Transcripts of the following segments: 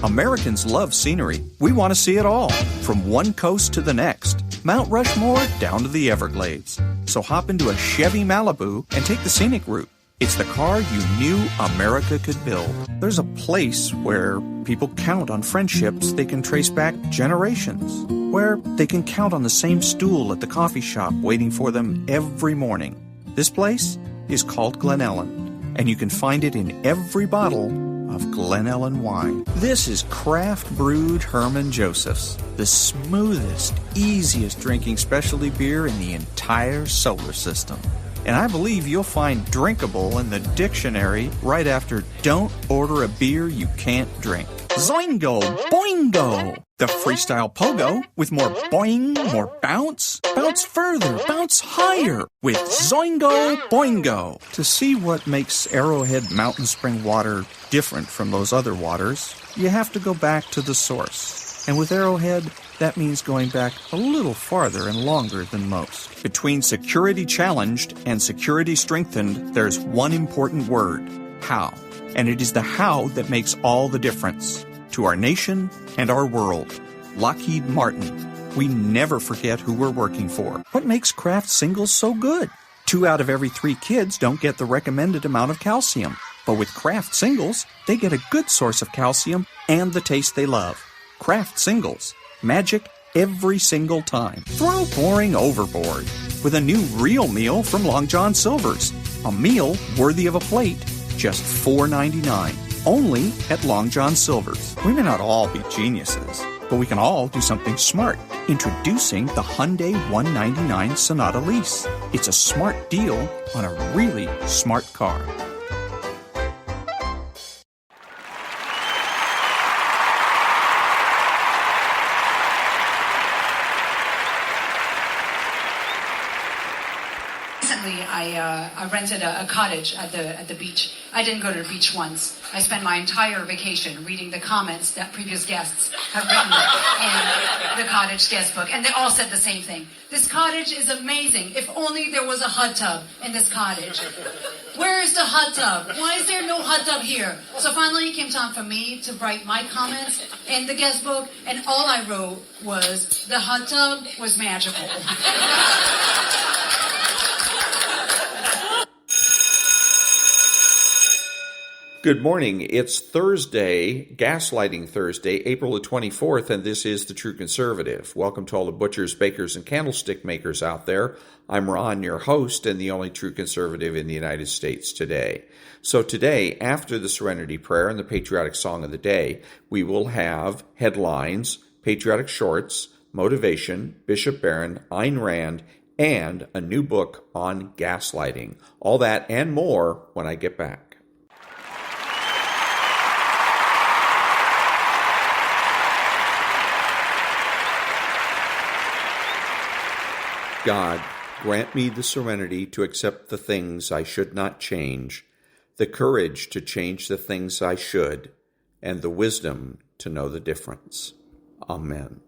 Americans love scenery. We want to see it all, from one coast to the next, Mount Rushmore down to the Everglades. So hop into a Chevy Malibu and take the scenic route. It's the car you knew America could build. There's a place where people count on friendships they can trace back generations, where they can count on the same stool at the coffee shop waiting for them every morning. This place is called Glen Ellen, and you can find it in every bottle of Glen Ellen wine. This is craft brewed Herman Joseph's, the smoothest, easiest drinking specialty beer in the entire solar system. And I believe you'll find drinkable in the dictionary right after don't order a beer you can't drink. Zoingo! Boingo! The freestyle pogo with more boing, more bounce. Bounce further, bounce higher with Zoingo Boingo. To see what makes Arrowhead Mountain Spring water different from those other waters, you have to go back to the source. And with Arrowhead, that means going back a little farther and longer than most. Between security challenged and security strengthened, there's one important word: how. And it is the how that makes all the difference to our nation and our world. Lockheed Martin. We never forget who we're working for. What makes Kraft Singles so good? 2 out of every 3 kids don't get the recommended amount of calcium. But with Kraft Singles, they get a good source of calcium and the taste they love. Kraft Singles. Magic every single time. Throw boring overboard with a new real meal from Long John Silver's. A meal worthy of a plate. Just $4.99. Only at Long John Silver's. We may not all be geniuses, but we can all do something smart. Introducing the Hyundai 199 Sonata Lease. It's a smart deal on a really smart car. I rented a cottage at the beach. I didn't go to the beach once. I spent my entire vacation reading the comments that previous guests have written in the cottage guest book, and they all said the same thing. This cottage is amazing. If only there was a hot tub in this cottage. Where is the hot tub? Why is there no hot tub here? So finally it came time for me to write my comments in the guest book, and all I wrote was, the hot tub was magical. Good morning. It's Thursday, Gaslighting Thursday, April the 24th, and this is The True Conservative. Welcome to all the butchers, bakers, and candlestick makers out there. I'm Ron, your host, and the only true conservative in the United States today. So today, after the Serenity Prayer and the patriotic song of the day, we will have headlines, patriotic shorts, motivation, Bishop Barron, Ayn Rand, and a new book on gaslighting. All that and more when I get back. God, grant me the serenity to accept the things I should not change, the courage to change the things I should, and the wisdom to know the difference. Amen.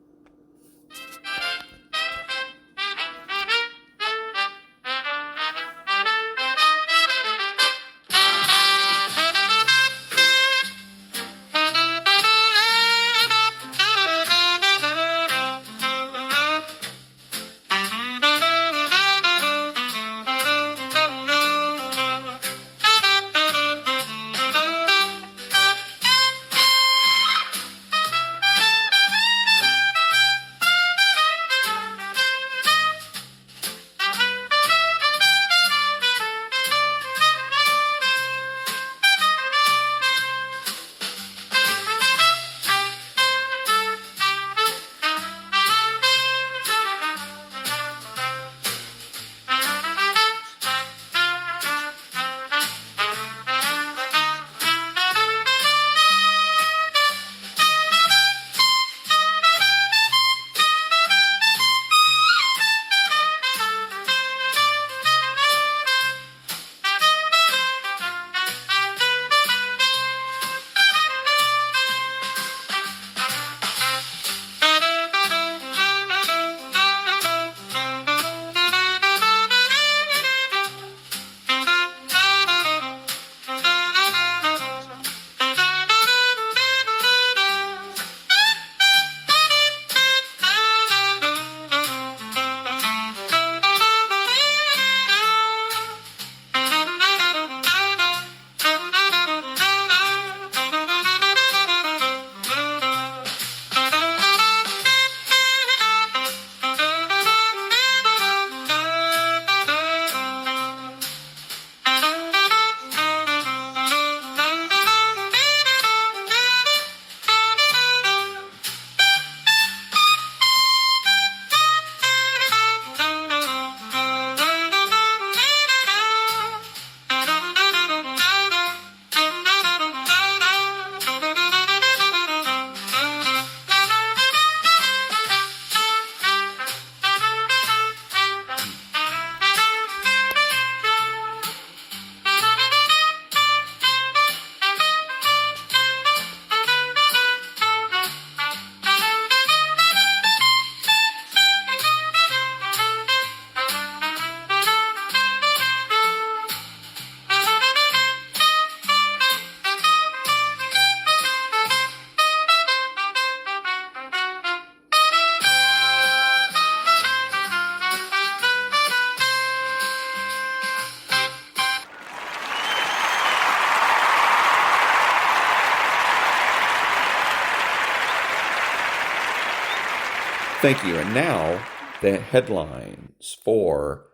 Thank you. And now, the headlines for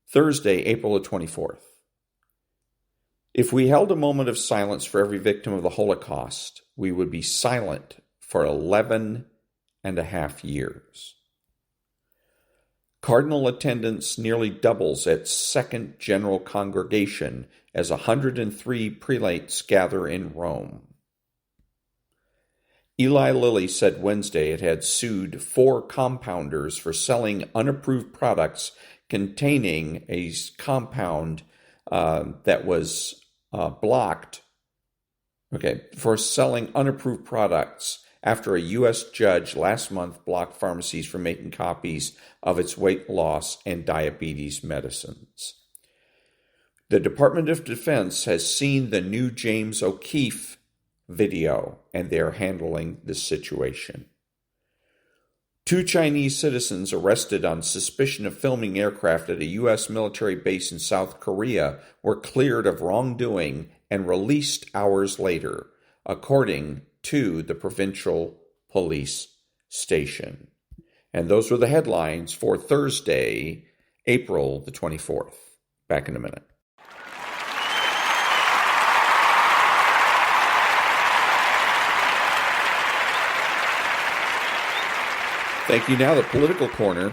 Thursday, April the 24th. If we held a moment of silence for every victim of the Holocaust, we would be silent for 11 and a half years. Cardinal attendance nearly doubles at Second General Congregation as 103 prelates gather in Rome. Eli Lilly said Wednesday it had sued 4 compounders for selling unapproved products containing a compound that was blocked, for selling unapproved products after a U.S. judge last month blocked pharmacies from making copies of its weight loss and diabetes medicines. The Department of Defense has seen the new James O'Keefe video, and they're handling this situation. 2 Chinese citizens arrested on suspicion of filming aircraft at a U.S. military base in South Korea were cleared of wrongdoing and released hours later, according to the provincial police station. And those were the headlines for Thursday, April the 24th. Back in a minute. Thank you. Now, the political corner.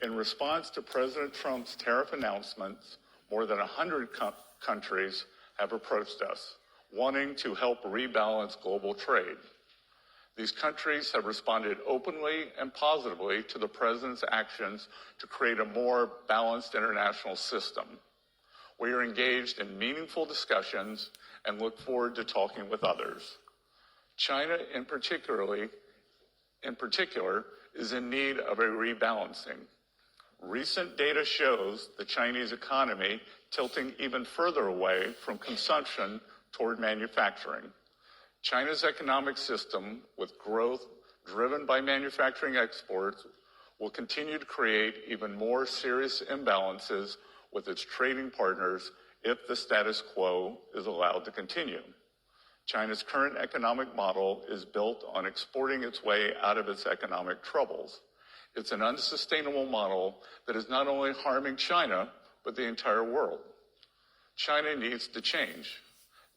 In response to President Trump's tariff announcements, more than 100 countries have approached us, wanting to help rebalance global trade. These countries have responded openly and positively to the president's actions to create a more balanced international system. We are engaged in meaningful discussions and look forward to talking with others. China, in particular, is in need of a rebalancing. Recent data shows the Chinese economy tilting even further away from consumption toward manufacturing. China's economic system, with growth driven by manufacturing exports, will continue to create even more serious imbalances with its trading partners if the status quo is allowed to continue. China's current economic model is built on exporting its way out of its economic troubles. It's an unsustainable model that is not only harming China, but the entire world. China needs to change.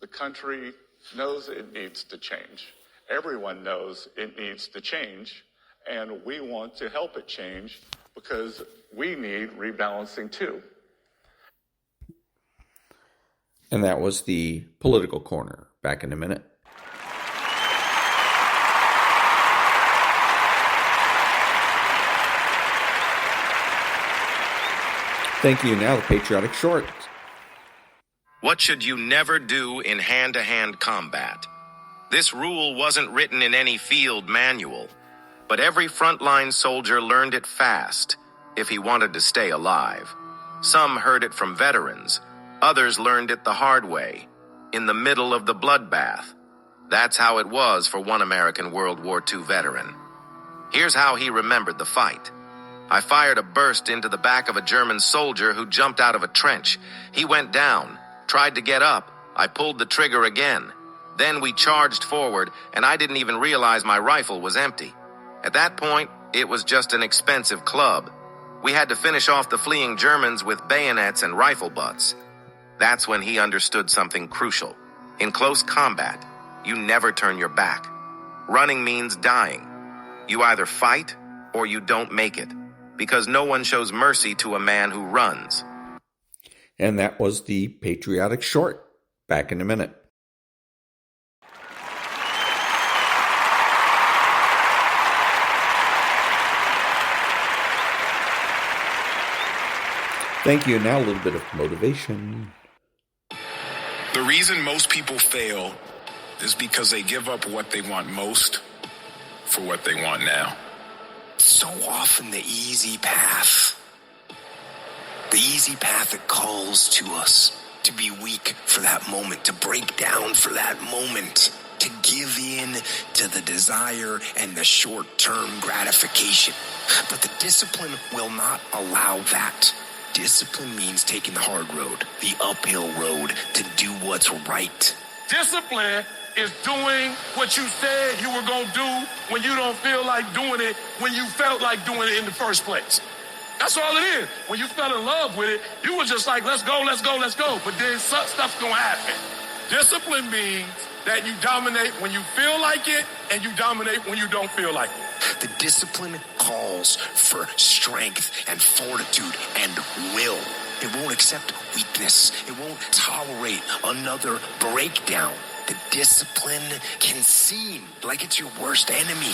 The country knows it needs to change. Everyone knows it needs to change, and we want to help it change because we need rebalancing too. And that was the political corner. Back in a minute. Thank you. Now, the patriotic short. What should you never do in hand-to-hand combat? This rule wasn't written in any field manual, but every frontline soldier learned it fast if he wanted to stay alive. Some heard it from veterans. Others learned it the hard way, in the middle of the bloodbath. That's how it was for one American World War II veteran. Here's how he remembered the fight. I fired a burst into the back of a German soldier who jumped out of a trench. He went down, tried to get up. I pulled the trigger again. Then we charged forward, and I didn't even realize my rifle was empty. At that point, it was just an expensive club. We had to finish off the fleeing Germans with bayonets and rifle butts. That's when he understood something crucial. In close combat, you never turn your back. Running means dying. You either fight or you don't make it, because no one shows mercy to a man who runs. And that was the patriotic short. Back in a minute. Thank you. Now a little bit of motivation. The reason most people fail is because they give up what they want most for what they want now. So often the easy path that calls to us to be weak for that moment, to break down for that moment, to give in to the desire and the short-term gratification. But the discipline will not allow that. Discipline means taking the hard road, the uphill road, to do what's right. Discipline is doing what you said you were going to do when you don't feel like doing it when you felt like doing it in the first place. That's all it is. When you fell in love with it, you were just like, let's go, let's go, let's go. But then stuff's going to happen. Discipline means that you dominate when you feel like it and you dominate when you don't feel like it. The discipline calls for strength and fortitude and will. It won't accept weakness. It won't tolerate another breakdown. The discipline can seem like it's your worst enemy.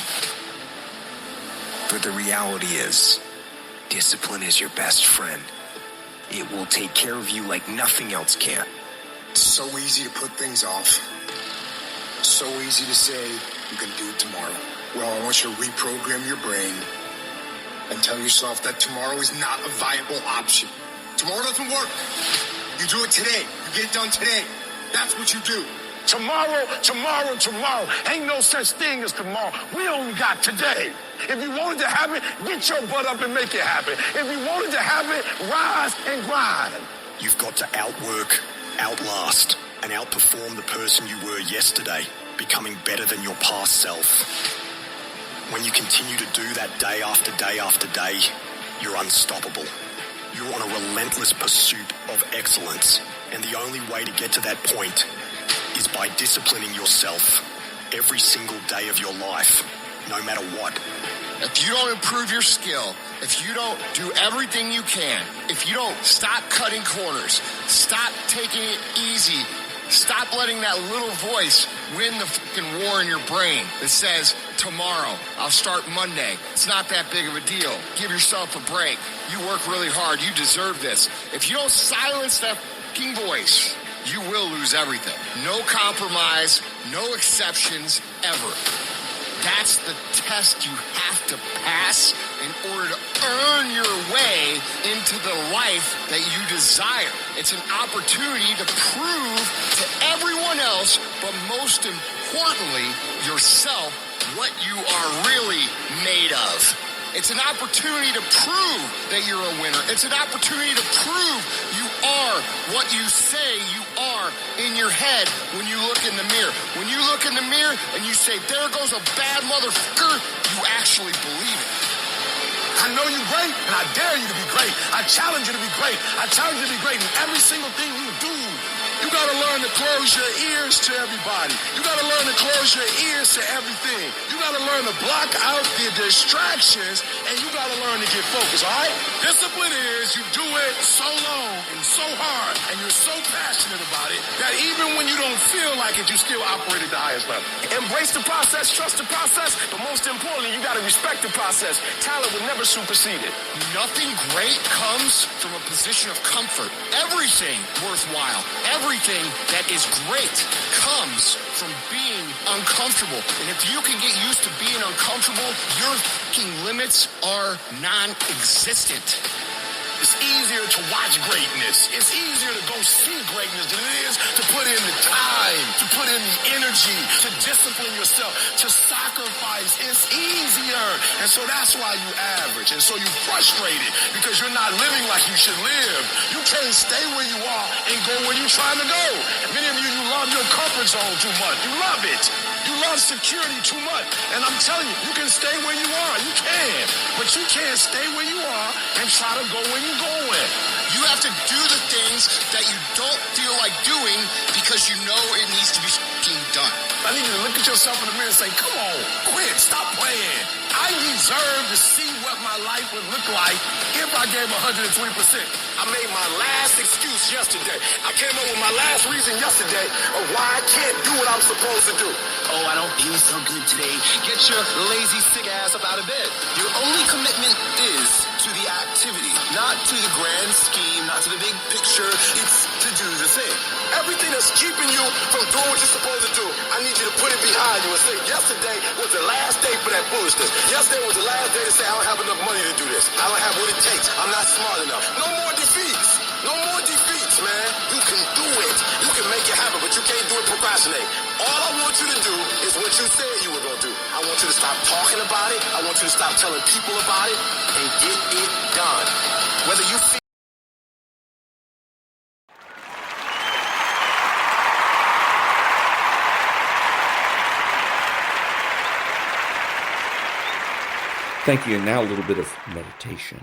But the reality is, discipline is your best friend. It will take care of you like nothing else can. It's so easy to put things off. So easy to say, you can do it tomorrow. Well, I want you to reprogram your brain and tell yourself that tomorrow is not a viable option. Tomorrow doesn't work. You do it today. You get it done today. That's what you do. Tomorrow. Ain't no such thing as tomorrow. We only got today. If you want it to happen, get your butt up and make it happen. If you want it to happen, rise and grind. You've got to outwork, outlast, and outperform the person you were yesterday, becoming better than your past self. When you continue to do that day after day after day, you're unstoppable. You're on a relentless pursuit of excellence, and the only way to get to that point is by disciplining yourself every single day of your life, no matter what. If you don't improve your skill, if you don't do everything you can, if you don't stop cutting corners, stop taking it easy, stop letting that little voice win the fucking war in your brain that says, tomorrow, I'll start Monday. It's not that big of a deal. Give yourself a break. You work really hard. You deserve this. If you don't silence that fucking voice, you will lose everything. No compromise, no exceptions, ever. That's the test you have to pass in order to earn your way into the life that you desire. It's an opportunity to prove to everyone else, but most importantly, yourself, what you are really made of. It's an opportunity to prove that you're a winner. It's an opportunity to prove you are what you say you are in your head when you look in the mirror. When you look in the mirror and you say, there goes a bad motherfucker, you actually believe it. I know you're great, and I dare you to be great. I challenge you to be great. I challenge you to be great in every single thing you do. You gotta learn to close your ears to everybody. You gotta learn to close your ears to everything. You gotta learn to block out the distractions, and you gotta learn to get focused, all right? Discipline is you do it so long and so hard, and you're so passionate about it that even when you don't feel like it, you still operate at the highest level. Embrace the process, trust the process, but most importantly, you gotta respect the process. Talent will never supersede it. Nothing great comes from a position of comfort. Everything worthwhile, everything that is great comes from being uncomfortable. And if you can get used to being uncomfortable, your fucking limits are non-existent. It's easier to watch greatness. It's easier to go see greatness than it is to put in the time, to put in the energy, to discipline yourself, to sacrifice. It's easier. And so that's why you average. And so you're frustrated because you're not living like you should live. You can't stay where you are and go where you're trying to go. And many of you love your comfort zone too much. You love it. You love security too much. And I'm telling you, you can stay where you are. You can. But you can't stay where you are and try to go where you're going. You have to do the things that you don't feel like doing because you know it needs to be fucking done. I need you to look at yourself in the mirror and say, come on, quit, stop playing. I deserve to see what my life would look like if I gave 120%. I made my last excuse yesterday. I came up with my last reason yesterday of why I can't do what I'm supposed to do. Oh, I don't feel so good today. Get your lazy, sick ass up out of bed. Your only commitment is to the activity, not to the grand scheme, not to the big picture. It's to do the thing. Everything that's keeping you from doing what you're supposed to do, I need you to put it behind you and say, yesterday was the last day for that foolishness. Yesterday was the last day to say, I don't have enough money to do this. I don't have what it takes. I'm not smart enough. No more defeats. No more defeats, man. You can do it. You can make it happen, but you can't do it procrastinate. All I want you to do is what you said you were going to do. I want you to stop talking about it. I want you to stop telling people about it and get it done. Whether you feel Thank you. And now a little bit of meditation.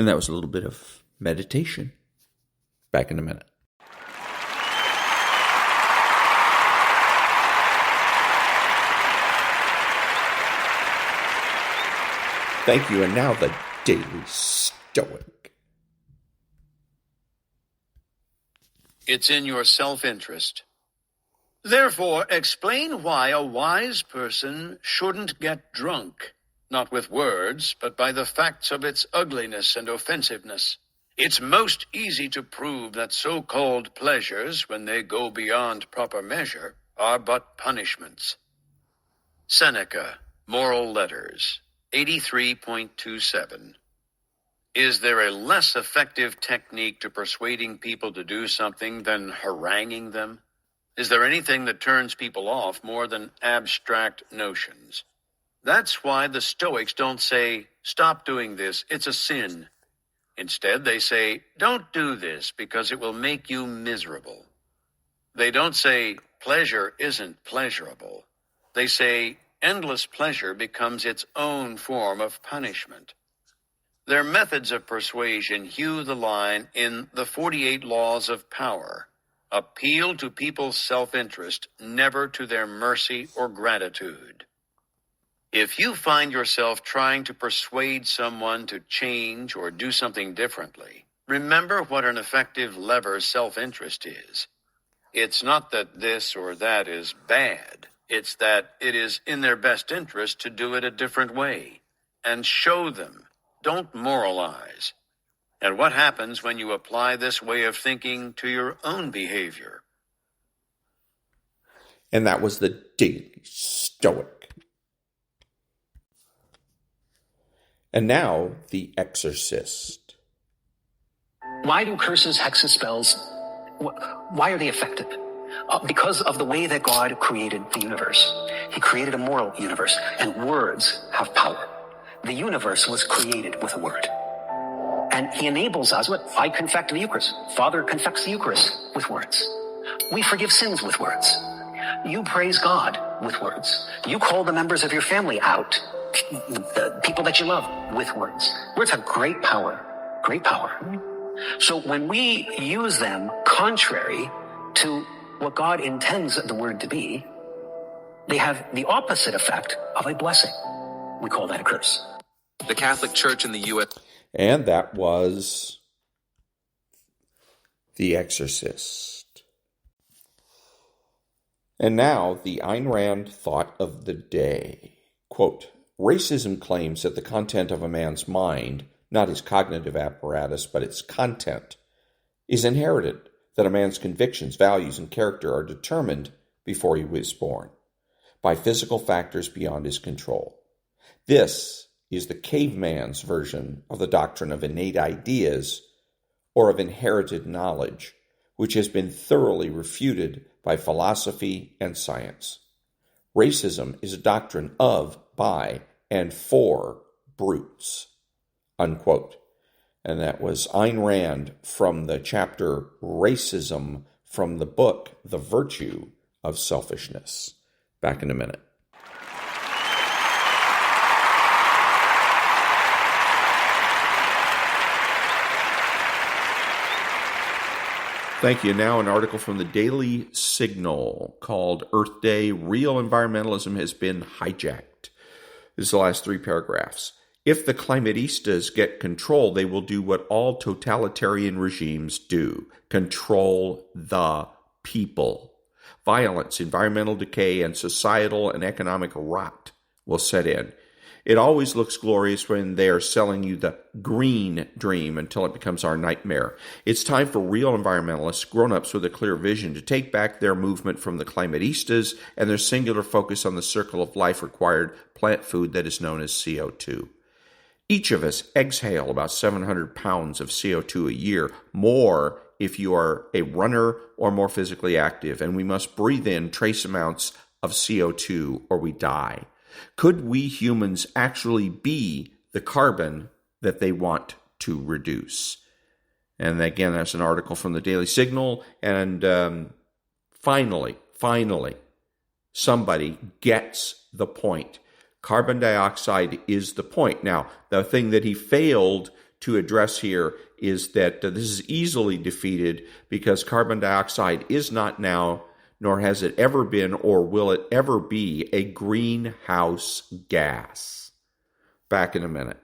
And that was a little bit of meditation. Back in a minute. Thank you. And now the Daily Stoic. It's in your self-interest. Therefore, explain why a wise person shouldn't get drunk, not with words, but by the facts of its ugliness and offensiveness. It's most easy to prove that so-called pleasures, when they go beyond proper measure, are but punishments. Seneca, Moral Letters, 83.27. Is there a less effective technique to persuading people to do something than haranguing them? Is there anything that turns people off more than abstract notions? That's why the Stoics don't say, stop doing this, it's a sin. Instead, they say, don't do this because it will make you miserable. They don't say, pleasure isn't pleasurable. They say, endless pleasure becomes its own form of punishment. Their methods of persuasion hew the line in the 48 Laws of Power, appeal to people's self-interest, never to their mercy or gratitude. If you find yourself trying to persuade someone to change or do something differently, remember what an effective lever self-interest is. It's not that this or that is bad. It's that it is in their best interest to do it a different way. And show them. Don't moralize. And what happens when you apply this way of thinking to your own behavior? And that was the Daily Stoic. And now, The Exorcist. Why do curses, hexes, spells, why are they effective? Because of the way that God created the universe. He created a moral universe, and words have power. The universe was created with a word. And he enables us with, I confect the Eucharist. Father confects the Eucharist with words. We forgive sins with words. You praise God with words. You call the members of your family out, the people that you love, with words. Words have great power. Great power. So when we use them contrary to what God intends the word to be, they have the opposite effect of a blessing. We call that a curse. The Catholic Church in the U.S. And that was The Exorcist. And now, the Ayn Rand thought of the day. Quote, racism claims that the content of a man's mind, not his cognitive apparatus, but its content, is inherited, that a man's convictions, values, and character are determined before he was born, by physical factors beyond his control. This is the caveman's version of the doctrine of innate ideas or of inherited knowledge, which has been thoroughly refuted by philosophy and science. Racism is a doctrine of, by, and for brutes. Unquote. And that was Ayn Rand from the chapter Racism from the book The Virtue of Selfishness. Back in a minute. Thank you. Now an article from the Daily Signal called Earth Day, Real Environmentalism Has Been Hijacked. This is the last 3 paragraphs. If the climatistas get control, they will do what all totalitarian regimes do. Control the people. Violence, environmental decay, and societal and economic rot will set in. It always looks glorious when they are selling you the green dream until it becomes our nightmare. It's time for real environmentalists, grown-ups with a clear vision, to take back their movement from the climatistas and their singular focus on the circle of life required plant food that is known as CO2. Each of us exhale about 700 pounds of CO2 a year, more if you are a runner or more physically active, and we must breathe in trace amounts of CO2 or we die. Could we humans actually be the carbon that they want to reduce? And again, that's an article from the Daily Signal. And finally, somebody gets the point. Carbon dioxide is the point. Now, the thing that he failed to address here is that this is easily defeated because carbon dioxide is not now, nor has it ever been, or will it ever be, a greenhouse gas. Back in a minute.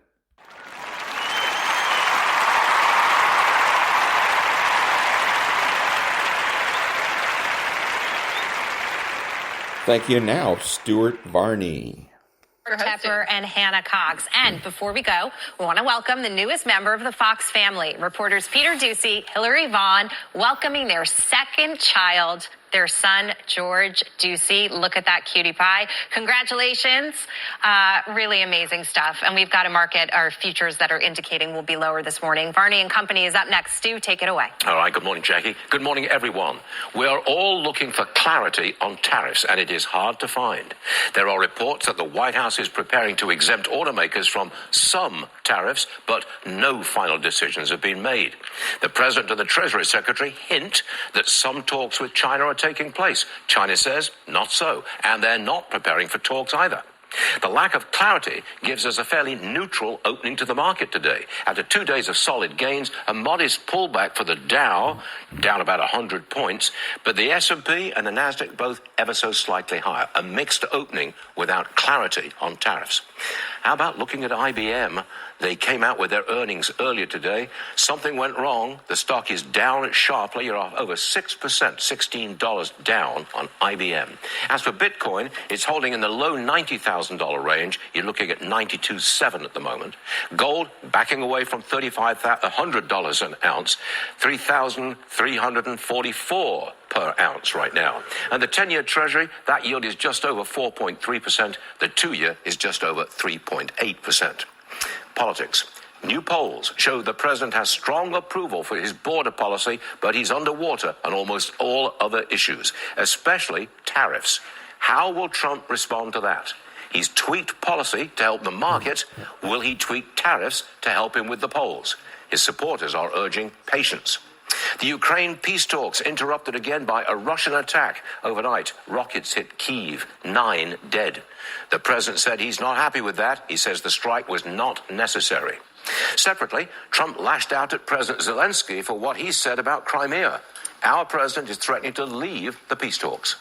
Thank you. Now, Stuart Varney. Tepper and Hannah Cox. And before we go, we want to welcome the newest member of the Fox family, reporters Peter Doocy, Hillary Vaughn, welcoming their second child, their son, George Doocy. Look at that cutie pie. Congratulations. Really amazing stuff. And we've got a market, our futures that are indicating will be lower this morning. Varney and Company is up next. Stu, take it away. All right. Good morning, Jackie. Good morning, everyone. We are all looking for clarity on tariffs, and it is hard to find. There are reports that the White House is preparing to exempt automakers from some tariffs, but no final decisions have been made. The President and the Treasury Secretary hint that some talks with China are taking place. China says not so, and they're not preparing for talks either. The lack of clarity gives us a fairly neutral opening to the market today. After 2 days of solid gains, a modest pullback for the Dow, down about 100 points, but the S&P and the Nasdaq both ever so slightly higher. A mixed opening without clarity on tariffs. How about looking at IBM? They came out with their earnings earlier today. Something went wrong. The stock is down sharply. You're off over 6%, $16 down on IBM. As for Bitcoin, it's holding in the low $90,000 range. You're looking at $92.7 at the moment. Gold backing away from $3,500 an ounce, $3,344 per ounce right now. And the 10-year Treasury, that yield is just over 4.3%. The 2-year is just over 3.8%. Politics. New polls show the president has strong approval for his border policy, but he's underwater on almost all other issues, especially tariffs. How will Trump respond to that? He's tweaked policy to help the market. Will he tweak tariffs to help him with the polls? His supporters are urging patience. The Ukraine peace talks interrupted again by a Russian attack. Overnight, rockets hit Kyiv, 9 dead. The president said he's not happy with that. He says the strike was not necessary. Separately, Trump lashed out at President Zelensky for what he said about Crimea. Our president is threatening to leave the peace talks.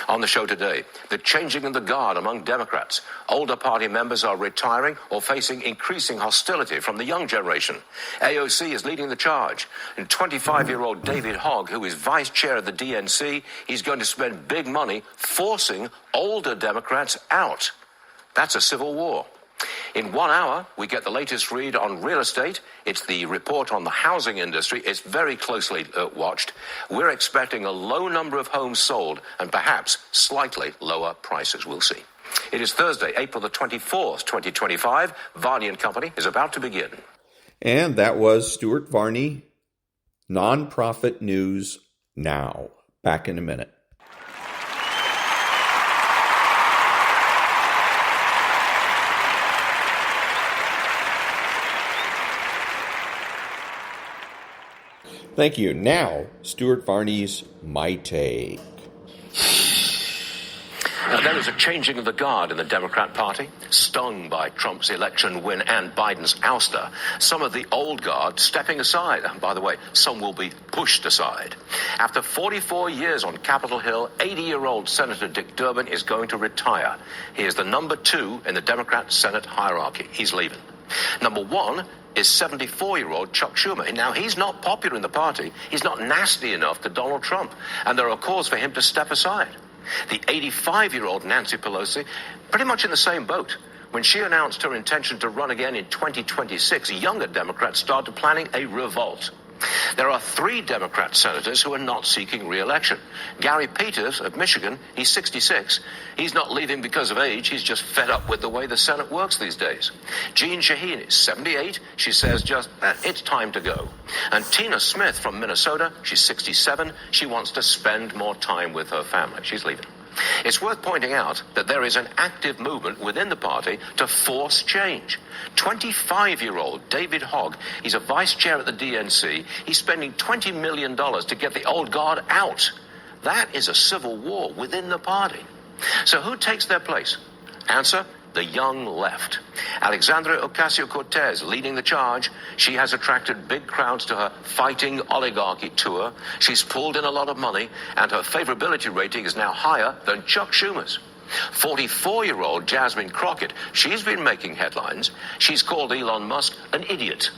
On the show today, the changing of the guard among Democrats. Older party members are retiring or facing increasing hostility from the young generation. AOC is leading the charge. And 25-year-old David Hogg, who is vice chair of the DNC, he's going to spend big money forcing older Democrats out. That's a civil war. In 1 hour, we get the latest read on real estate. It's the report on the housing industry. It's very closely watched. We're expecting a low number of homes sold and perhaps slightly lower prices. We'll see. It is Thursday, April the 24th, 2025. Varney and Company is about to begin. And that was Stuart Varney, Nonprofit News Now. Back in a minute. Thank you. Now, Stuart Varney's My Take. Now, there is a changing of the guard in the Democrat Party. Stung by Trump's election win and Biden's ouster, some of the old guard stepping aside. And by the way, some will be pushed aside. After 44 years on Capitol Hill, 80-year-old Senator Dick Durbin is going to retire. He is the number 2 in the Democrat Senate hierarchy. He's leaving. Number 1 is 74-year-old Chuck Schumer. Now, he's not popular in the party. He's not nasty enough to Donald Trump, and there are calls for him to step aside. The 85-year-old Nancy Pelosi, pretty much in the same boat. When she announced her intention to run again in 2026, younger Democrats started planning a revolt. There are 3 Democrat senators who are not seeking re-election. Gary Peters of Michigan, he's 66. He's not leaving because of age. He's just fed up with the way the Senate works these days. Jean Shaheen is 78. She says it's time to go. And Tina Smith from Minnesota, she's 67. She wants to spend more time with her family. She's leaving. It's worth pointing out that there is an active movement within the party to force change. 25-year-old David Hogg, he's a vice chair at the DNC. He's spending $20 million to get the old guard out. That is a civil war within the party. So who takes their place? Answer, the young left. Alexandria Ocasio-Cortez leading the charge. She has attracted big crowds to her Fighting Oligarchy tour. She's pulled in a lot of money, and her favorability rating is now higher than Chuck Schumer's. 44-year-old Jasmine Crockett, she's been making headlines. She's called Elon Musk an idiot.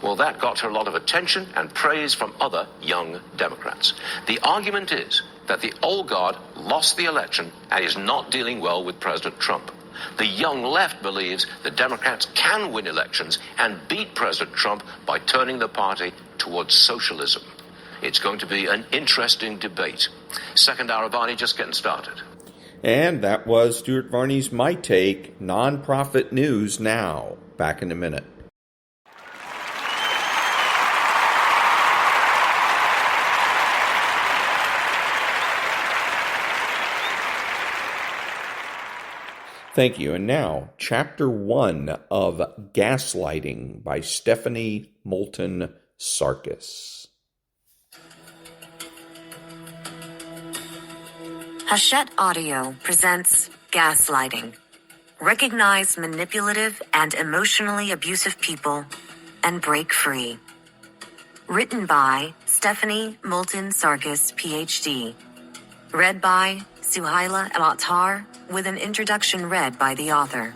Well, that got her a lot of attention and praise from other young Democrats. The argument is that the old guard lost the election and is not dealing well with President Trump. The young left believes the Democrats can win elections and beat President Trump by turning the party towards socialism. It's going to be an interesting debate. Second hour of Varney just getting started. And that was Stuart Varney's My Take, Nonprofit News Now. Back in a minute. Thank you. And now, Chapter 1 of Gaslighting by Stephanie Moulton Sarkis. Hachette Audio presents Gaslighting. Recognize manipulative and emotionally abusive people and break free. Written by Stephanie Moulton Sarkis, PhD. Read by Suhaila El-Attar, with an introduction read by the author.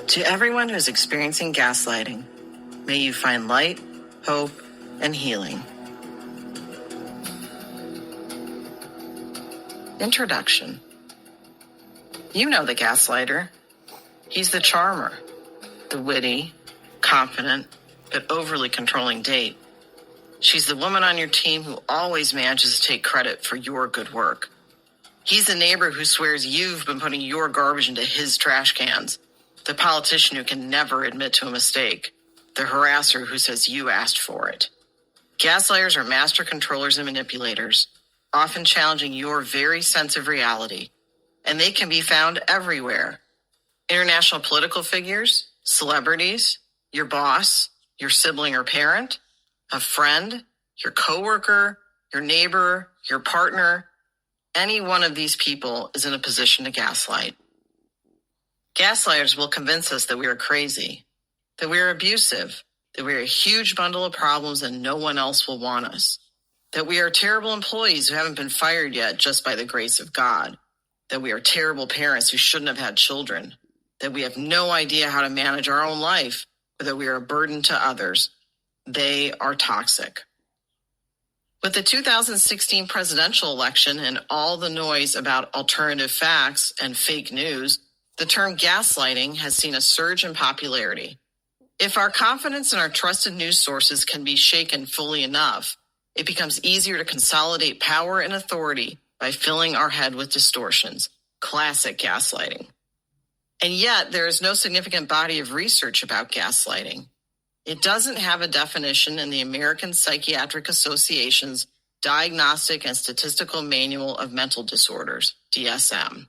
To everyone who's experiencing gaslighting, may you find light, hope, and healing. Introduction. You know the gaslighter. He's the charmer, the witty, confident, but overly controlling date. She's the woman on your team who always manages to take credit for your good work. He's the neighbor who swears you've been putting your garbage into his trash cans. The politician who can never admit to a mistake. The harasser who says you asked for it. Gaslighters are master controllers and manipulators, often challenging your very sense of reality. And they can be found everywhere. International political figures, celebrities, your boss, your sibling or parent, a friend, your coworker, your neighbor, your partner. Any one of these people is in a position to gaslight. Gaslighters will convince us that we are crazy, that we are abusive, that we are a huge bundle of problems and no one else will want us, that we are terrible employees who haven't been fired yet just by the grace of God, that we are terrible parents who shouldn't have had children, that we have no idea how to manage our own life, or that we are a burden to others. They are toxic. With the 2016 presidential election and all the noise about alternative facts and fake news, the term gaslighting has seen a surge in popularity. If our confidence in our trusted news sources can be shaken fully enough, it becomes easier to consolidate power and authority by filling our head with distortions. Classic gaslighting. And yet, there is no significant body of research about gaslighting. It doesn't have a definition in the American Psychiatric Association's Diagnostic and Statistical Manual of Mental Disorders, DSM.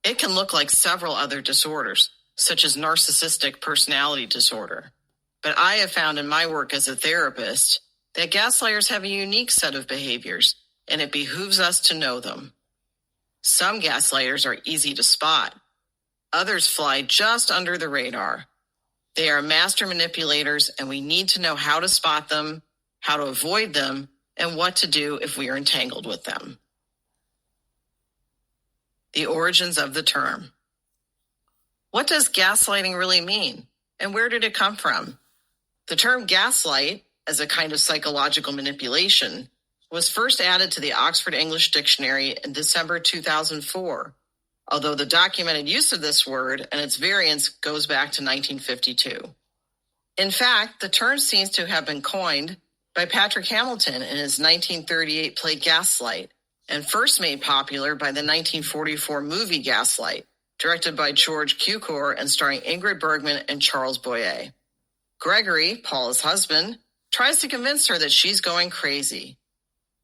It can look like several other disorders, such as narcissistic personality disorder. But I have found in my work as a therapist that gaslighters have a unique set of behaviors, and it behooves us to know them. Some gaslighters are easy to spot. Others fly just under the radar. They are master manipulators, and we need to know how to spot them, how to avoid them, and what to do if we are entangled with them. The origins of the term. What does gaslighting really mean, and where did it come from? The term gaslight, as a kind of psychological manipulation, was first added to the Oxford English Dictionary in December 2004. Although the documented use of this word and its variants goes back to 1952. In fact, the term seems to have been coined by Patrick Hamilton in his 1938 play Gaslight, and first made popular by the 1944 movie Gaslight, directed by George Cukor and starring Ingrid Bergman and Charles Boyer. Gregory, Paula's husband, tries to convince her that she's going crazy,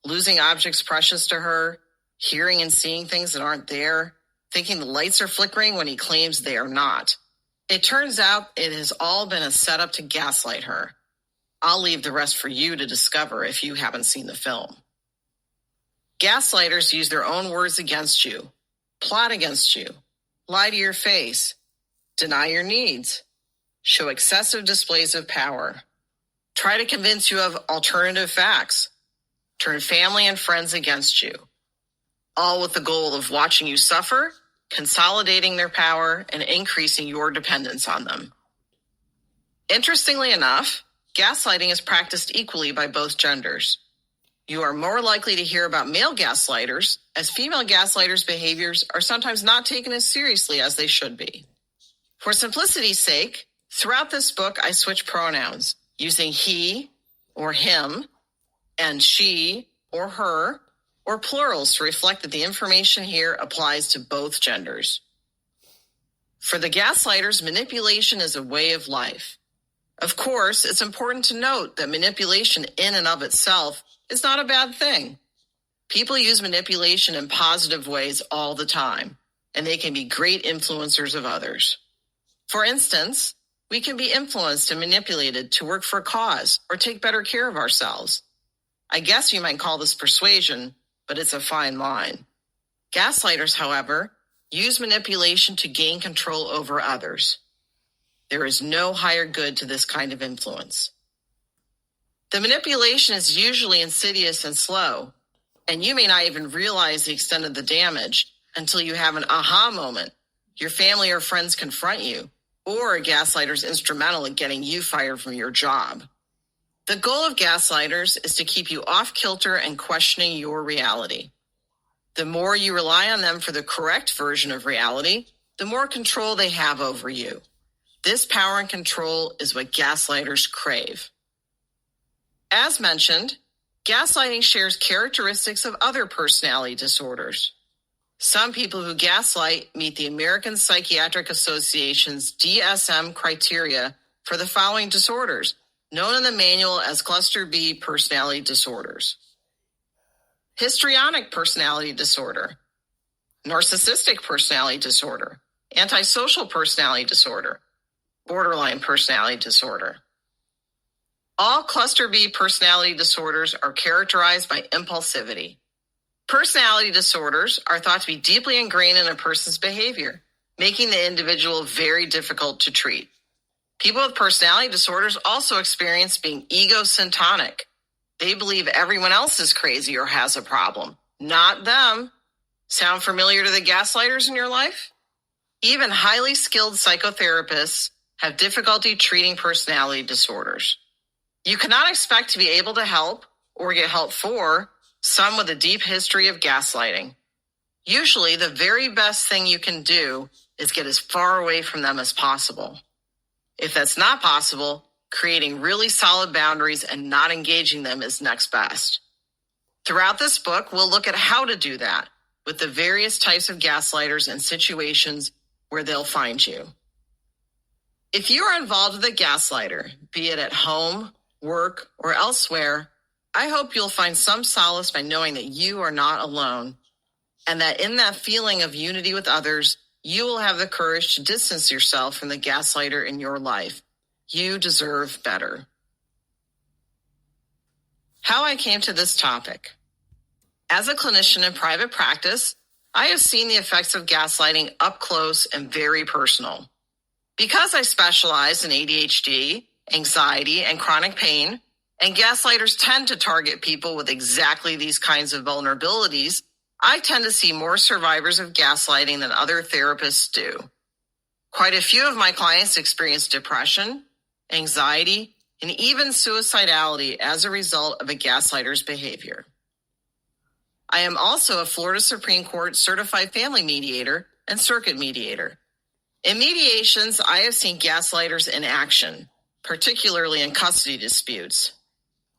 losing objects precious to her, hearing and seeing things that aren't there, thinking the lights are flickering when he claims they are not. It turns out it has all been a setup to gaslight her. I'll leave the rest for you to discover if you haven't seen the film. Gaslighters use their own words against you. plot against you, lie to your face, deny your needs, show excessive displays of power, try to convince you of alternative facts, turn family and friends against you, all with the goal of watching you suffer, consolidating their power, and increasing your dependence on them. Interestingly enough, gaslighting is practiced equally by both genders. You are more likely to hear about male gaslighters, as female gaslighters' behaviors are sometimes not taken as seriously as they should be. For simplicity's sake, throughout this book, I switch pronouns, using he or him and she or her, or plurals to reflect that the information here applies to both genders. For the gaslighters, manipulation is a way of life. Of course, it's important to note that manipulation in and of itself is not a bad thing. People use manipulation in positive ways all the time, and they can be great influencers of others. For instance, we can be influenced and manipulated to work for a cause or take better care of ourselves. I guess you might call this persuasion, but it's a fine line. Gaslighters, however, use manipulation to gain control over others. There is no higher good to this kind of influence. The manipulation is usually insidious and slow, and you may not even realize the extent of the damage until you have an aha moment, your family or friends confront you, or a gaslighter is instrumental in getting you fired from your job. The goal of gaslighters is to keep you off kilter and questioning your reality. The more you rely on them for the correct version of reality, the more control they have over you. This power and control is what gaslighters crave. As mentioned, gaslighting shares characteristics of other personality disorders. Some people who gaslight meet the American Psychiatric Association's DSM criteria for the following disorders, known in the manual as Cluster B personality disorders: histrionic personality disorder, narcissistic personality disorder, antisocial personality disorder, borderline personality disorder. All Cluster B personality disorders are characterized by impulsivity. Personality disorders are thought to be deeply ingrained in a person's behavior, making the individual very difficult to treat. People with personality disorders also experience being egocentric. They believe everyone else is crazy or has a problem, not them. Sound familiar to the gaslighters in your life? Even highly skilled psychotherapists have difficulty treating personality disorders. You cannot expect to be able to help or get help for some with a deep history of gaslighting. Usually, the very best thing you can do is get as far away from them as possible. If that's not possible, creating really solid boundaries and not engaging them is next best. Throughout this book, we'll look at how to do that with the various types of gaslighters and situations where they'll find you. If you are involved with a gaslighter, be it at home, work, or elsewhere, I hope you'll find some solace by knowing that you are not alone, and that in that feeling of unity with others, you will have the courage to distance yourself from the gaslighter in your life. You deserve better. How I came to this topic. As a clinician in private practice, I have seen the effects of gaslighting up close and very personal. Because I specialize in ADHD, anxiety, and chronic pain, and gaslighters tend to target people with exactly these kinds of vulnerabilities, I tend to see more survivors of gaslighting than other therapists do. Quite a few of my clients experience depression, anxiety, and even suicidality as a result of a gaslighter's behavior. I am also a Florida Supreme Court certified family mediator and circuit mediator. In mediations, I have seen gaslighters in action, particularly in custody disputes.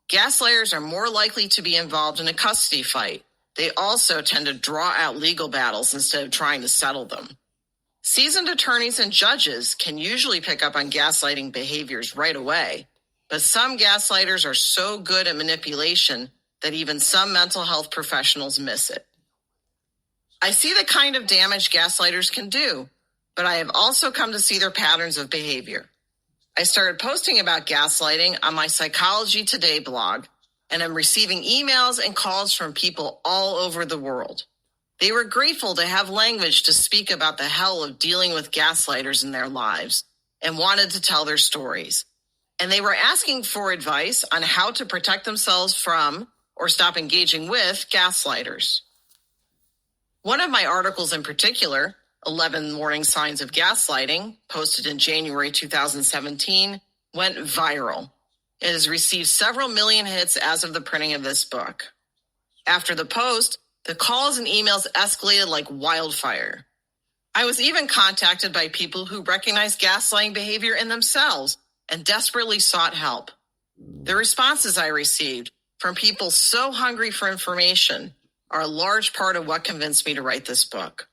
Gaslighters are more likely to be involved in a custody fight. They also tend to draw out legal battles instead of trying to settle them. Seasoned attorneys and judges can usually pick up on gaslighting behaviors right away, but some gaslighters are so good at manipulation that even some mental health professionals miss it. I see the kind of damage gaslighters can do, but I have also come to see their patterns of behavior. I started posting about gaslighting on my Psychology Today blog, and I'm receiving emails and calls from people all over the world. They were grateful to have language to speak about the hell of dealing with gaslighters in their lives and wanted to tell their stories. And they were asking for advice on how to protect themselves from or stop engaging with gaslighters. One of my articles in particular, 11 Warning Signs of Gaslighting, posted in January 2017, went viral. It has received several million hits as of the printing of this book. After the post, the calls and emails escalated like wildfire. I was even contacted by people who recognized gaslighting behavior in themselves and desperately sought help. The responses I received from people so hungry for information are a large part of what convinced me to write this book.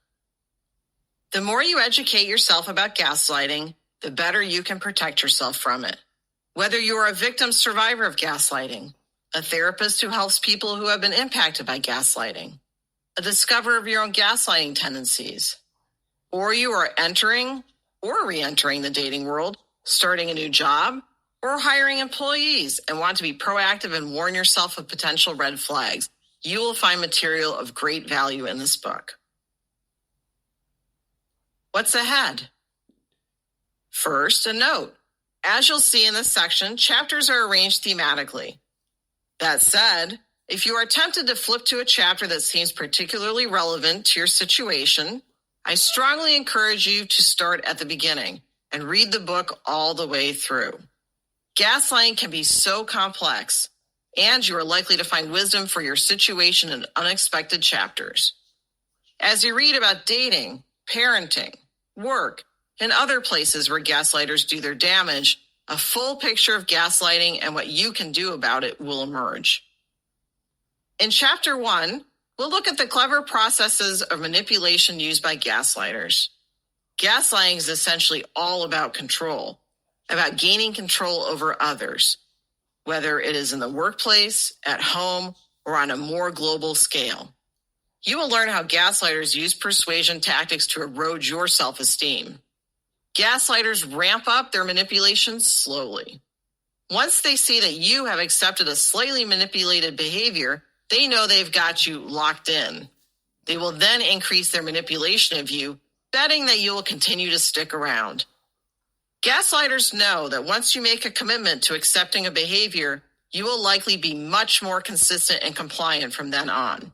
The more you educate yourself about gaslighting, the better you can protect yourself from it. Whether you are a victim survivor of gaslighting, a therapist who helps people who have been impacted by gaslighting, a discoverer of your own gaslighting tendencies, or you are entering or re-entering the dating world, starting a new job, or hiring employees and want to be proactive and warn yourself of potential red flags, you will find material of great value in this book. What's ahead? First, a note. As you'll see in this section, chapters are arranged thematically. That said, if you are tempted to flip to a chapter that seems particularly relevant to your situation, I strongly encourage you to start at the beginning and read the book all the way through. Gaslighting can be so complex, and you are likely to find wisdom for your situation in unexpected chapters. As you read about dating, parenting, work, and other places where gaslighters do their damage, a full picture of gaslighting and what you can do about it will emerge. In Chapter 1, we'll look at the clever processes of manipulation used by gaslighters. Gaslighting is essentially all about control, about gaining control over others, whether it is in the workplace, at home, or on a more global scale. You will learn how gaslighters use persuasion tactics to erode your self-esteem. Gaslighters ramp up their manipulations slowly. Once they see that you have accepted a slightly manipulated behavior, they know they've got you locked in. They will then increase their manipulation of you, betting that you will continue to stick around. Gaslighters know that once you make a commitment to accepting a behavior, you will likely be much more consistent and compliant from then on.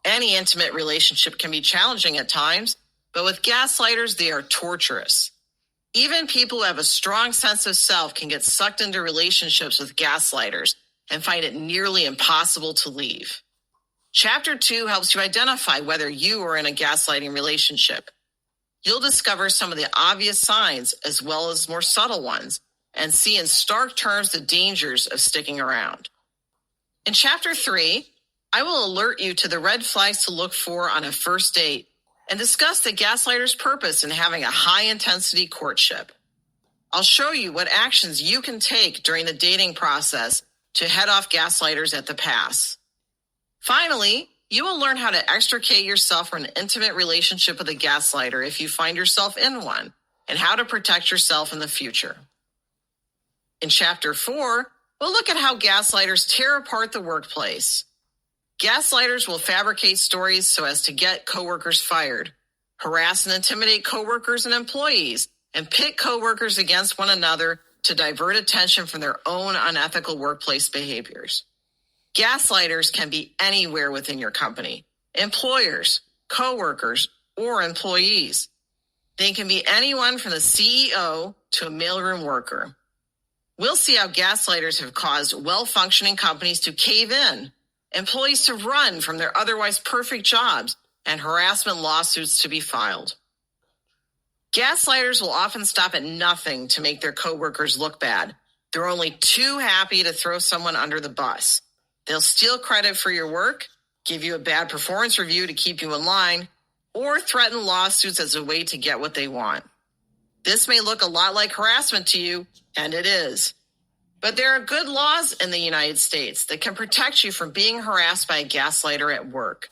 Any intimate relationship can be challenging at times, but with gaslighters, they are torturous. Even people who have a strong sense of self can get sucked into relationships with gaslighters and find it nearly impossible to leave. Chapter 2 helps you identify whether you are in a gaslighting relationship. You'll discover some of the obvious signs as well as more subtle ones and see in stark terms the dangers of sticking around. In Chapter 3, I will alert you to the red flags to look for on a first date and discuss the gaslighter's purpose in having a high-intensity courtship. I'll show you what actions you can take during the dating process to head off gaslighters at the pass. Finally, you will learn how to extricate yourself from an intimate relationship with a gaslighter if you find yourself in one, and how to protect yourself in the future. In Chapter 4, we'll look at how gaslighters tear apart the workplace. Gaslighters will fabricate stories so as to get coworkers fired, harass and intimidate coworkers and employees, and pit coworkers against one another to divert attention from their own unethical workplace behaviors. Gaslighters can be anywhere within your company, employers, coworkers, or employees. They can be anyone from the CEO to a mailroom worker. We'll see how gaslighters have caused well-functioning companies to cave in, employees to run from their otherwise perfect jobs, and harassment lawsuits to be filed. Gaslighters will often stop at nothing to make their coworkers look bad. They're only too happy to throw someone under the bus. They'll steal credit for your work, give you a bad performance review to keep you in line, or threaten lawsuits as a way to get what they want. This may look a lot like harassment to you, and it is. But there are good laws in the United States that can protect you from being harassed by a gaslighter at work.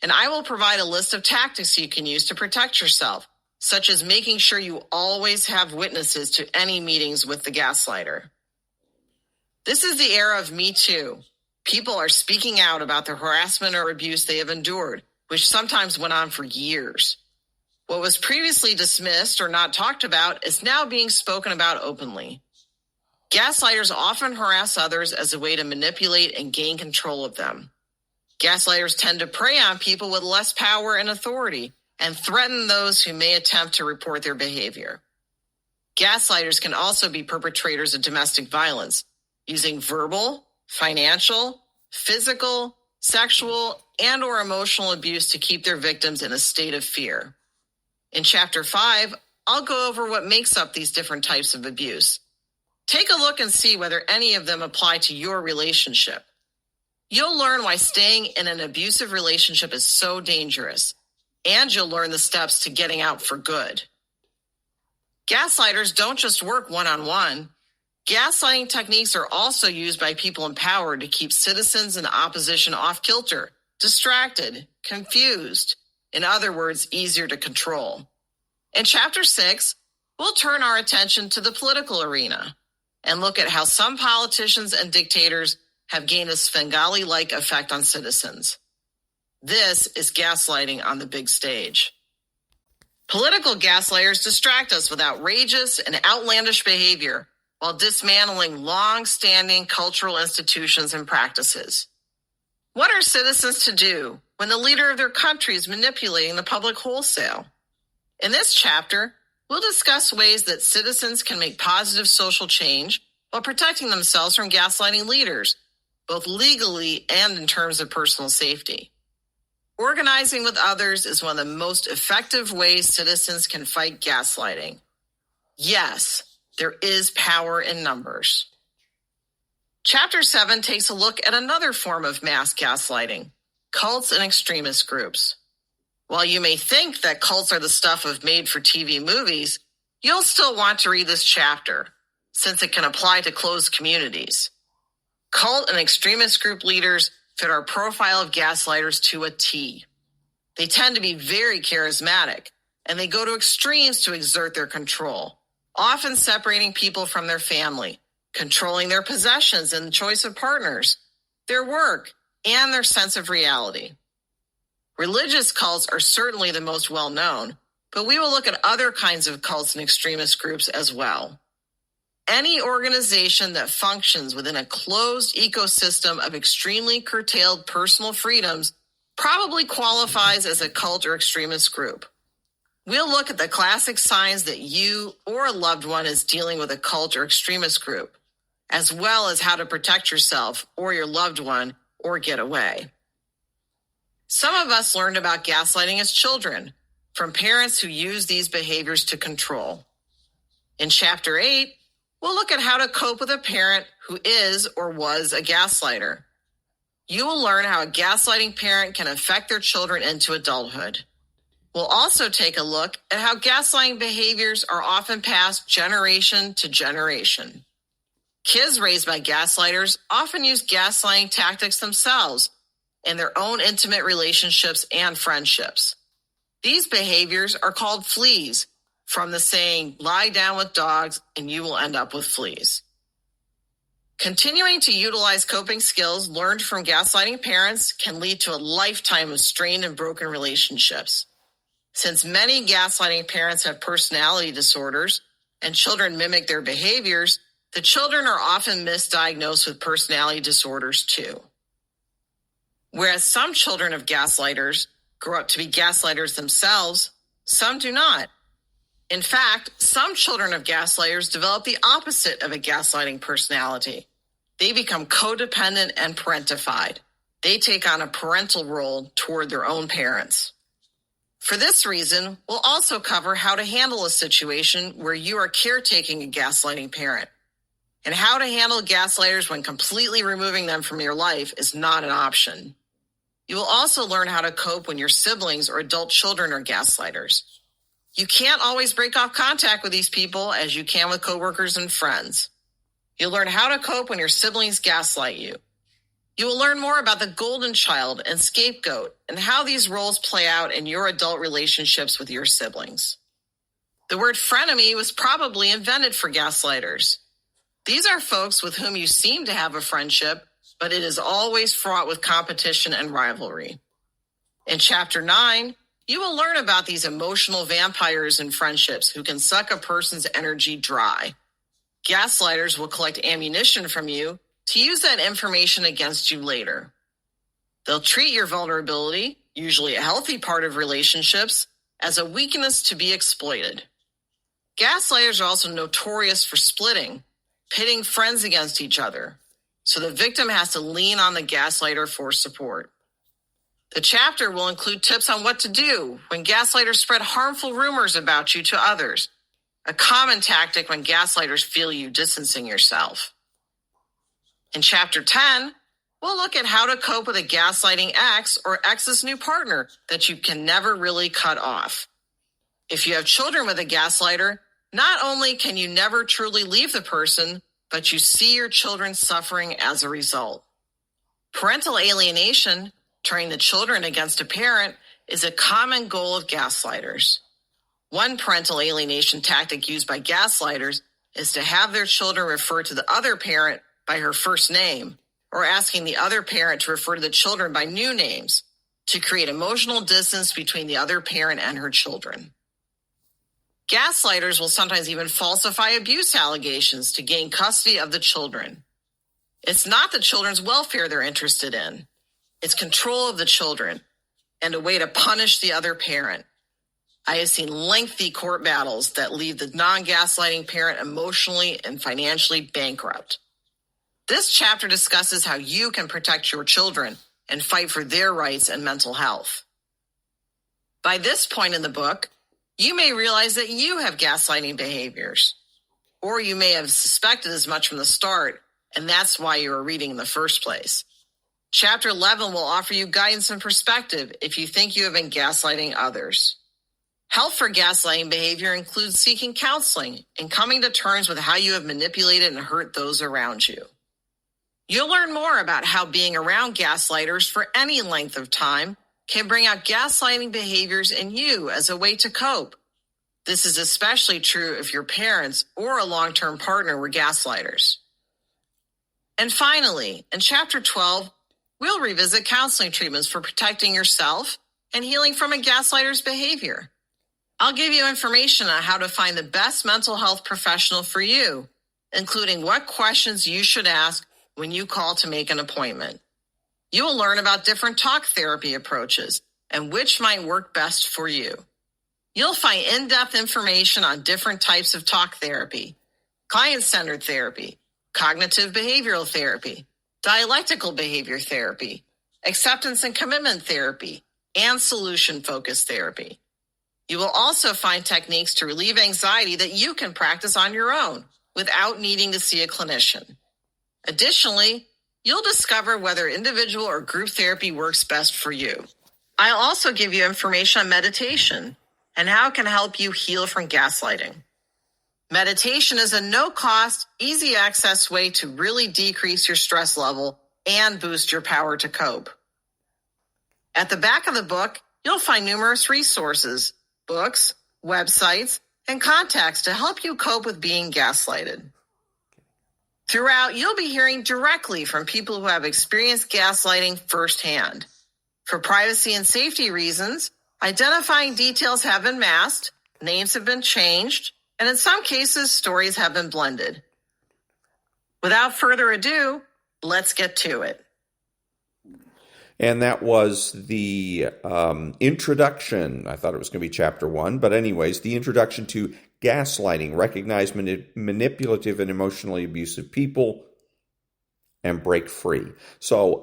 And I will provide a list of tactics you can use to protect yourself, such as making sure you always have witnesses to any meetings with the gaslighter. This is the era of Me Too. People are speaking out about the harassment or abuse they have endured, which sometimes went on for years. What was previously dismissed or not talked about is now being spoken about openly. Gaslighters often harass others as a way to manipulate and gain control of them. Gaslighters tend to prey on people with less power and authority and threaten those who may attempt to report their behavior. Gaslighters can also be perpetrators of domestic violence, using verbal, financial, physical, sexual, and or emotional abuse to keep their victims in a state of fear. In Chapter 5, I'll go over what makes up these different types of abuse. Take a look and see whether any of them apply to your relationship. You'll learn why staying in an abusive relationship is so dangerous, and you'll learn the steps to getting out for good. Gaslighters don't just work one-on-one. Gaslighting techniques are also used by people in power to keep citizens in opposition off-kilter, distracted, confused, in other words, easier to control. In Chapter 6, we'll turn our attention to the political arena and look at how some politicians and dictators have gained a Svengali-like effect on citizens. This is gaslighting on the big stage. Political gaslighters distract us with outrageous and outlandish behavior while dismantling long-standing cultural institutions and practices. What are citizens to do when the leader of their country is manipulating the public wholesale? In this chapter, we'll discuss ways that citizens can make positive social change while protecting themselves from gaslighting leaders, both legally and in terms of personal safety. Organizing with others is one of the most effective ways citizens can fight gaslighting. Yes, there is power in numbers. Chapter 7 takes a look at another form of mass gaslighting, cults and extremist groups. While you may think that cults are the stuff of made-for-TV movies, you'll still want to read this chapter, since it can apply to closed communities. Cult and extremist group leaders fit our profile of gaslighters to a T. They tend to be very charismatic, and they go to extremes to exert their control, often separating people from their family, controlling their possessions and the choice of partners, their work, and their sense of reality. Religious cults are certainly the most well-known, but we will look at other kinds of cults and extremist groups as well. Any organization that functions within a closed ecosystem of extremely curtailed personal freedoms probably qualifies as a cult or extremist group. We'll look at the classic signs that you or a loved one is dealing with a cult or extremist group, as well as how to protect yourself or your loved one or get away. Some of us learned about gaslighting as children from parents who use these behaviors to control. In Chapter 8, we'll look at how to cope with a parent who is or was a gaslighter. You will learn how a gaslighting parent can affect their children into adulthood. We'll also take a look at how gaslighting behaviors are often passed generation to generation. Kids raised by gaslighters often use gaslighting tactics themselves in their own intimate relationships and friendships. These behaviors are called fleas, from the saying, lie down with dogs and you will end up with fleas. Continuing to utilize coping skills learned from gaslighting parents can lead to a lifetime of strained and broken relationships. Since many gaslighting parents have personality disorders and children mimic their behaviors, the children are often misdiagnosed with personality disorders too. Whereas some children of gaslighters grow up to be gaslighters themselves, some do not. In fact, some children of gaslighters develop the opposite of a gaslighting personality. They become codependent and parentified. They take on a parental role toward their own parents. For this reason, we'll also cover how to handle a situation where you are caretaking a gaslighting parent, and how to handle gaslighters when completely removing them from your life is not an option. You will also learn how to cope when your siblings or adult children are gaslighters. You can't always break off contact with these people as you can with coworkers and friends. You'll learn how to cope when your siblings gaslight you. You will learn more about the golden child and scapegoat and how these roles play out in your adult relationships with your siblings. The word frenemy was probably invented for gaslighters. These are folks with whom you seem to have a friendship, but it is always fraught with competition and rivalry. In Chapter 9, you will learn about these emotional vampires in friendships who can suck a person's energy dry. Gaslighters will collect ammunition from you to use that information against you later. They'll treat your vulnerability, usually a healthy part of relationships, as a weakness to be exploited. Gaslighters are also notorious for splitting, pitting friends against each other, so the victim has to lean on the gaslighter for support. The chapter will include tips on what to do when gaslighters spread harmful rumors about you to others, a common tactic when gaslighters feel you distancing yourself. In Chapter 10, we'll look at how to cope with a gaslighting ex or ex's new partner that you can never really cut off. If you have children with a gaslighter, not only can you never truly leave the person, but you see your children suffering as a result. Parental alienation, turning the children against a parent, is a common goal of gaslighters. One parental alienation tactic used by gaslighters is to have their children refer to the other parent by her first name, or asking the other parent to refer to the children by new names to create emotional distance between the other parent and her children. Gaslighters will sometimes even falsify abuse allegations to gain custody of the children. It's not the children's welfare they're interested in. It's control of the children and a way to punish the other parent. I have seen lengthy court battles that leave the non-gaslighting parent emotionally and financially bankrupt. This chapter discusses how you can protect your children and fight for their rights and mental health. By this point in the book, you may realize that you have gaslighting behaviors, or you may have suspected as much from the start, and that's why you were reading in the first place. Chapter 11 will offer you guidance and perspective if you think you have been gaslighting others. Help for gaslighting behavior includes seeking counseling and coming to terms with how you have manipulated and hurt those around you. You'll learn more about how being around gaslighters for any length of time can bring out gaslighting behaviors in you as a way to cope. This is especially true if your parents or a long-term partner were gaslighters. And finally, in Chapter 12, we'll revisit counseling treatments for protecting yourself and healing from a gaslighter's behavior. I'll give you information on how to find the best mental health professional for you, including what questions you should ask when you call to make an appointment. You will learn about different talk therapy approaches and which might work best for you. You'll find in-depth information on different types of talk therapy, client-centered therapy, cognitive behavioral therapy, dialectical behavior therapy, acceptance and commitment therapy, and solution-focused therapy. You will also find techniques to relieve anxiety that you can practice on your own without needing to see a clinician. Additionally, you'll discover whether individual or group therapy works best for you. I'll also give you information on meditation and how it can help you heal from gaslighting. Meditation is a no-cost, easy-access way to really decrease your stress level and boost your power to cope. At the back of the book, you'll find numerous resources, books, websites, and contacts to help you cope with being gaslighted. Throughout, you'll be hearing directly from people who have experienced gaslighting firsthand. For privacy and safety reasons, identifying details have been masked, names have been changed, and in some cases, stories have been blended. Without further ado, let's get to it. And that was the introduction. I thought it was going to be Chapter 1, but anyways, the introduction to gaslighting, recognize manipulative and emotionally abusive people, and break free. So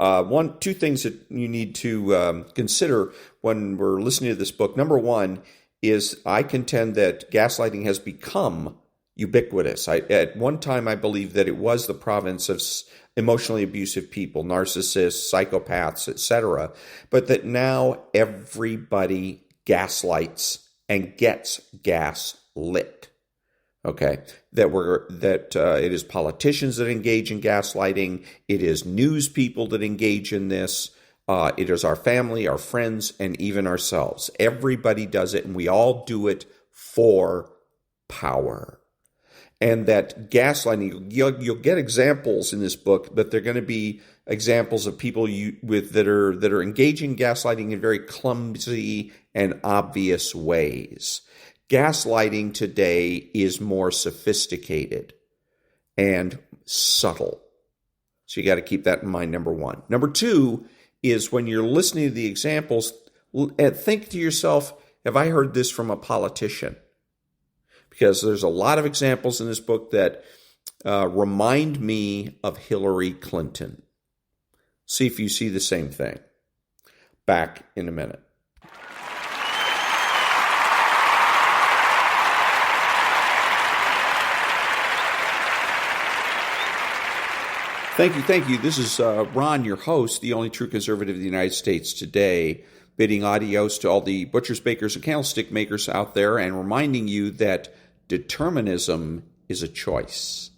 two things that you need to consider when we're listening to this book. Number one is I contend that gaslighting has become ubiquitous. At one time, I believe that it was the province of emotionally abusive people, narcissists, psychopaths, etc., but that now everybody gaslights and gets gaslit. Okay, it is politicians that engage in gaslighting. It is news people that engage in this. It is our family, our friends, and even ourselves. Everybody does it, and we all do it for power. and that gaslighting, you'll get examples in this book, but they're going to be examples of people that are engaging in gaslighting in very clumsy and obvious ways. Gaslighting today is more sophisticated and subtle. So you got to keep that in mind, number one. Number two is when you're listening to the examples, think to yourself, have I heard this from a politician? Because there's a lot of examples in this book that remind me of Hillary Clinton. See if you see the same thing. Back in a minute. Thank you. This is Ron, your host, the only true conservative of the United States today, bidding adios to all the butchers, bakers, and candlestick makers out there and reminding you that determinism is a choice.